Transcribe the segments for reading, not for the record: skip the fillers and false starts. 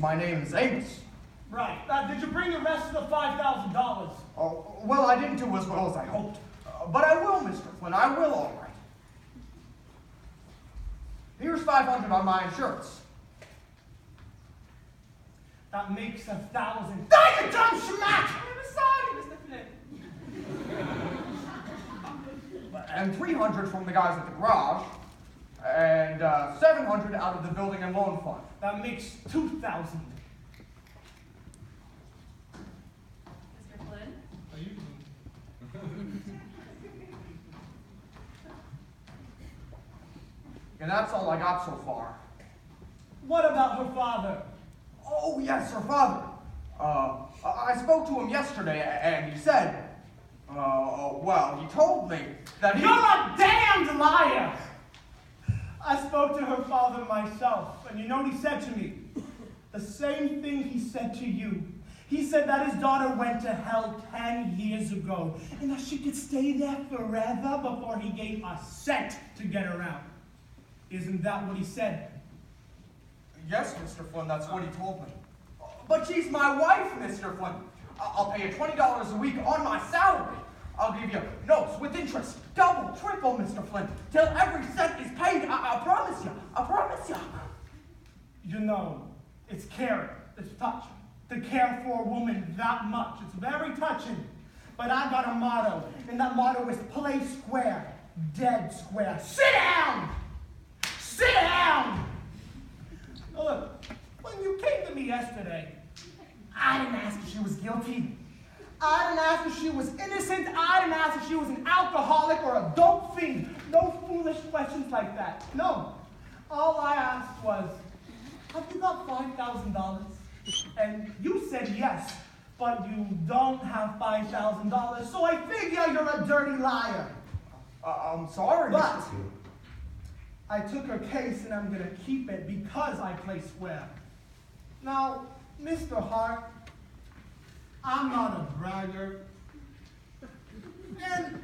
my name is Amos. Right. Did you bring the rest of the $5,000? Oh, well, I didn't do as well as I hoped. But I will, Mr. Flynn, I will, all right. Here's $500 on my insurance. That makes $1,000. Die, you dumb schmack! I'm sorry, Mr. Flynn. And $300 from the guys at the garage. And $700 out of the building and loan fund. That makes $2,000. Mr. Flynn? Are you? And that's all I got so far. What about her father? Oh, yes, her father. I spoke to him yesterday, and he said, well, he told me that he... You're a damned liar! I spoke to her father myself, and you know what he said to me? The same thing he said to you. He said that his daughter went to hell 10 years ago, and that she could stay there forever before he gave a cent to get her out. Isn't that what he said? Yes, Mr. Flynn, that's what he told me. But she's my wife, Mr. Flynn. I'll pay you $20 a week on my salary. I'll give you notes with interest, double, triple, Mr. Flynn, till every cent is paid. I promise you. I promise you. You know, it's caring, it's touching. To care for a woman that much, it's very touching. But I got a motto, and that motto is play square, dead square. Sit down! Sit down! Now look, when you came to me yesterday, I didn't ask if she was guilty. I didn't ask if she was innocent. I didn't ask if she was an alcoholic or a dope fiend. No foolish questions like that. No. All I asked was, have you got $5,000? And you said yes, but you don't have $5,000, so I figure you're a dirty liar. I'm sorry, But Mr. Flynn. I took her case and I'm going to keep it because I play square. Now, Mr. Hart, I'm not a bragger. And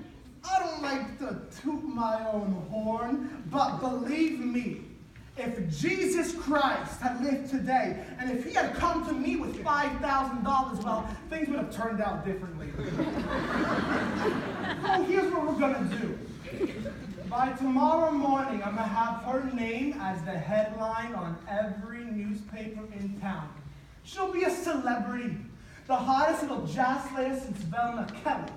I don't like to toot my own horn, but believe me, if Jesus Christ had lived today, and if he had come to me with $5,000, well, things would have turned out differently. So here's what we're gonna do. By tomorrow morning, I'm gonna have her name as the headline on every newspaper in town. She'll be a celebrity, the hottest little jazz player since Velma Kelly.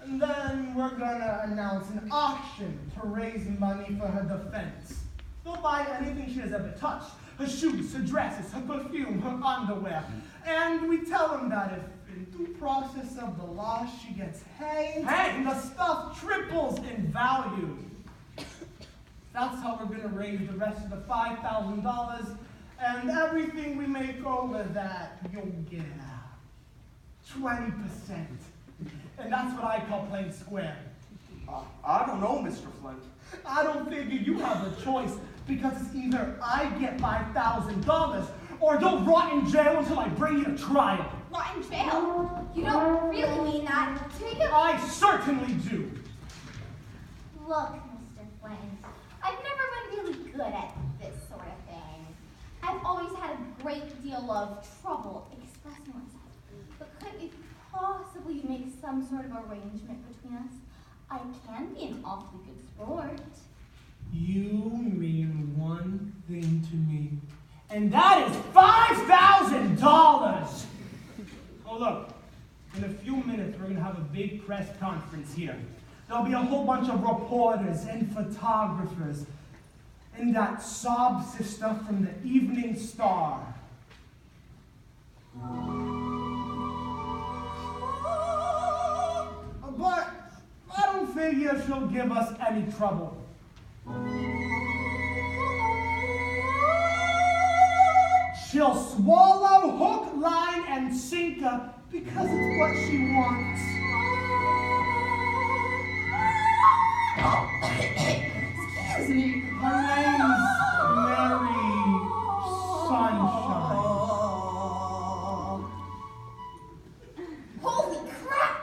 And then we're gonna announce an auction to raise money for her defense. They'll buy anything she has ever touched. Her shoes, her dresses, her perfume, her underwear. And we tell them that if in due process of the law she gets hanged, the stuff triples in value. That's how we're gonna raise the rest of the $5,000. And everything we make over that, you'll get 20%. And that's what I call playing square. I don't know, Mr. Flynn. I don't figure you have a choice, because it's either I get $5,000 or you'll rot in jail until I bring you to trial. Rot in jail? You don't really mean that. Take a... I certainly do. Look, Mr. Flynn, I've never been really good at this sort of thing. I've always had a great deal of trouble expressing myself. But could we possibly make some sort of arrangement between us? I can be an awfully good sport. You mean one thing to me, and that is $5,000! Oh, look, in a few minutes, we're going to have a big press conference here. There'll be a whole bunch of reporters and photographers, and that sob sister from the Evening Star. But I don't figure she'll give us any trouble. She'll swallow hook, line, and sinker because it's what she wants. Excuse me. Her name's Mary Sunshine. Holy crap!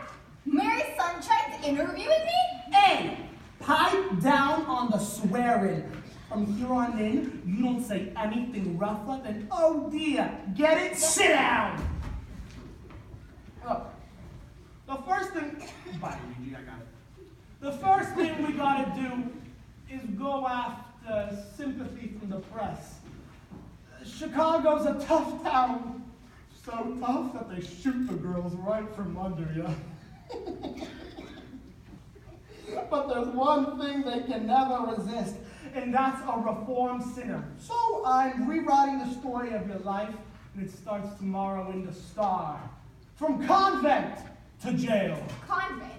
Mary Sunshine's interviewing me? Hey, pipe down on the swearing. From here on in, you don't say anything rougher than, oh dear, get it? Sit down! Look, the first thing, bye, Luigi, I got it. The first thing we gotta do is go after sympathy from the press. Chicago's a tough town. So tough that they shoot the girls right from under you. But there's one thing they can never resist, and that's a reformed sinner. So I'm rewriting the story of your life, and it starts tomorrow in the Star. From convent to jail. Convent?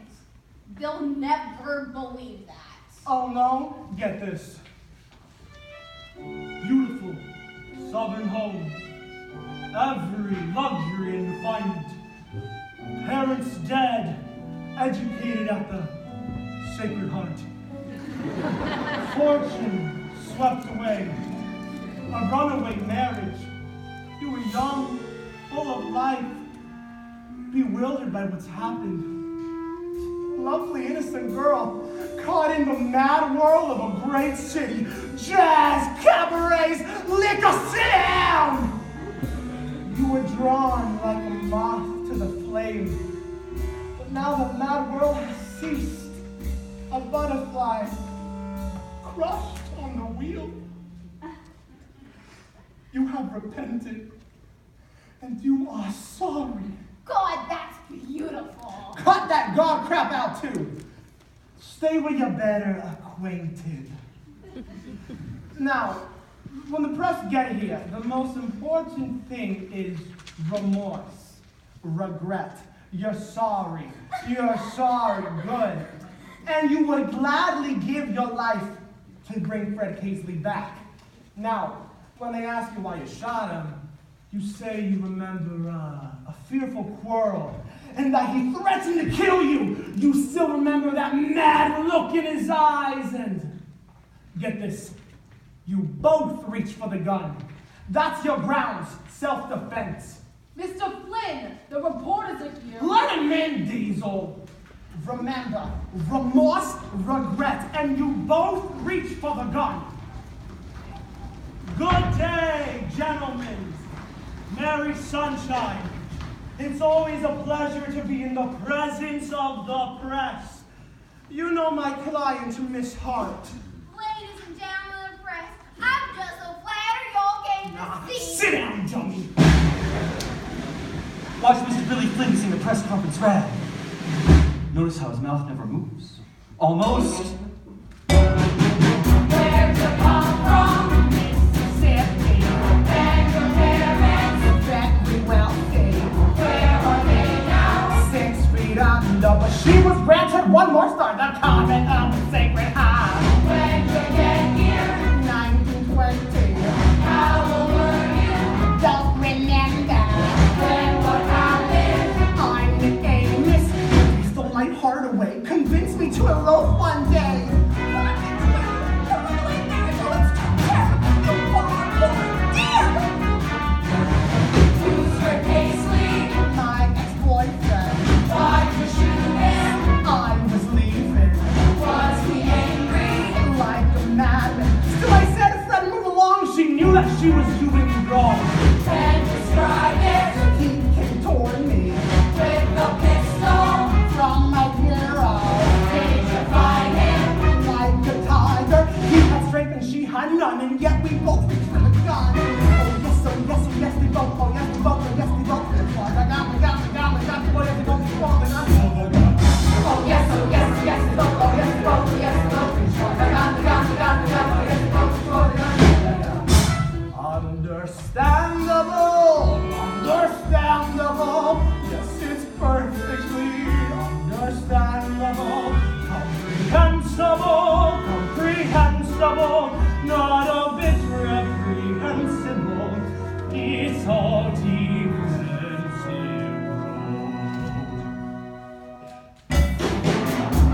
They'll never believe that. Oh no? Get this. Beautiful southern home. Every luxury and refinement. Parents dead, educated at the Sacred Heart. Fortune swept away. A runaway marriage. You were young, full of life, bewildered by what's happened. Lovely, innocent girl, caught in the mad whirl of a great city. Jazz, cabarets, liquor, sit down! You were drawn like a moth to the flame. But now the mad world has ceased. A butterfly crushed on the wheel. You have repented, and you are sorry. God, that's beautiful. Cut that God crap out too. Stay where you're better acquainted. Now, when the press get here, the most important thing is remorse, regret. You're sorry. You're sorry. Good. And you would gladly give your life to bring Fred Casely back. Now, when they ask you why you shot him, you say you remember a fearful quarrel and that he threatened to kill you. You still remember that mad look in his eyes and get this. You both reach for the gun. That's your grounds, self-defense. Mr. Flynn, the reporters are here. Let him in, Diesel. Remember, remorse, regret, and you both reach for the gun. Good day, gentlemen. Merry sunshine. It's always a pleasure to be in the presence of the press. You know my client, Miss Hart. Ladies and gentlemen of the press, I'm just so flattered y'all came to see. Sit down, dummy. Watch Mr. Billy Flynn sing the press conference rag. Notice how his mouth never moves. Almost. Where'd you come from? Mississippi. And your parents very wealthy. Where are they now? 6 feet under, but she was granted one more star, the convent of the Sacred Heart. When'd you get here? 1920. How old were you? Don't remember. Then what happened? I'm the Amos. He stole my heart away, convinced me to elope one day. Who's your Paisley? My ex-boyfriend, Why'd you shoot him? I was leaving Was he angry? like a madman. Still I said, Fred, move along. She knew that she was doing me wrong. Then describe it He came toward me with the pistol. from my bureau. Did you find him? Like a tiger, he had strength and she had none, and yet we both reached for the gun. Oh yes, oh yes, oh yes, they both, oh yes, they both, oh yes, they both. I got, oh yes, they both, oh yes, Oh yes, yes, both, oh yes, both, oh yes, both. The gun, oh yes, both, Understandable, understandable. Yes, it's perfectly understandable. Comprehensible, comprehensible. Not a bit reprehensible. It's all defensible.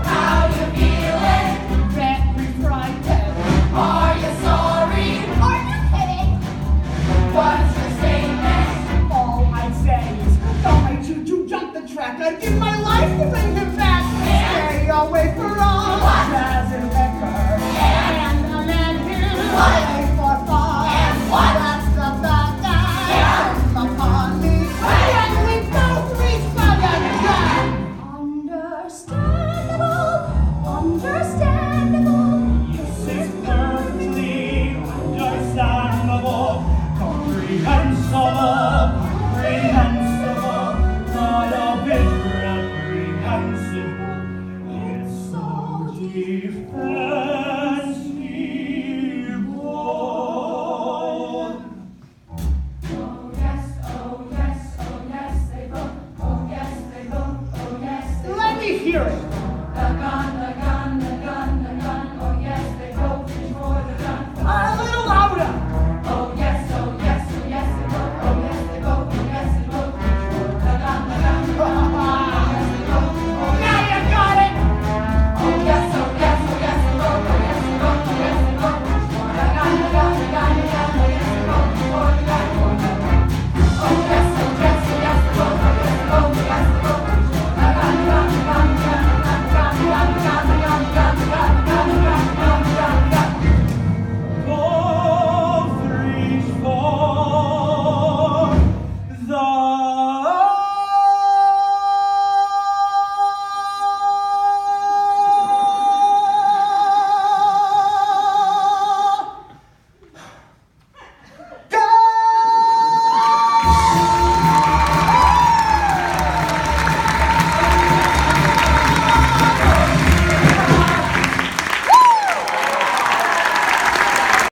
how you feeling? Very frightened. Are you sorry? Are you kidding? What's your statement? All I'd say is, don't I choose to jump the track? I'd give my life to bring him back. Stay away from all jazz and liquor. And a man be fair.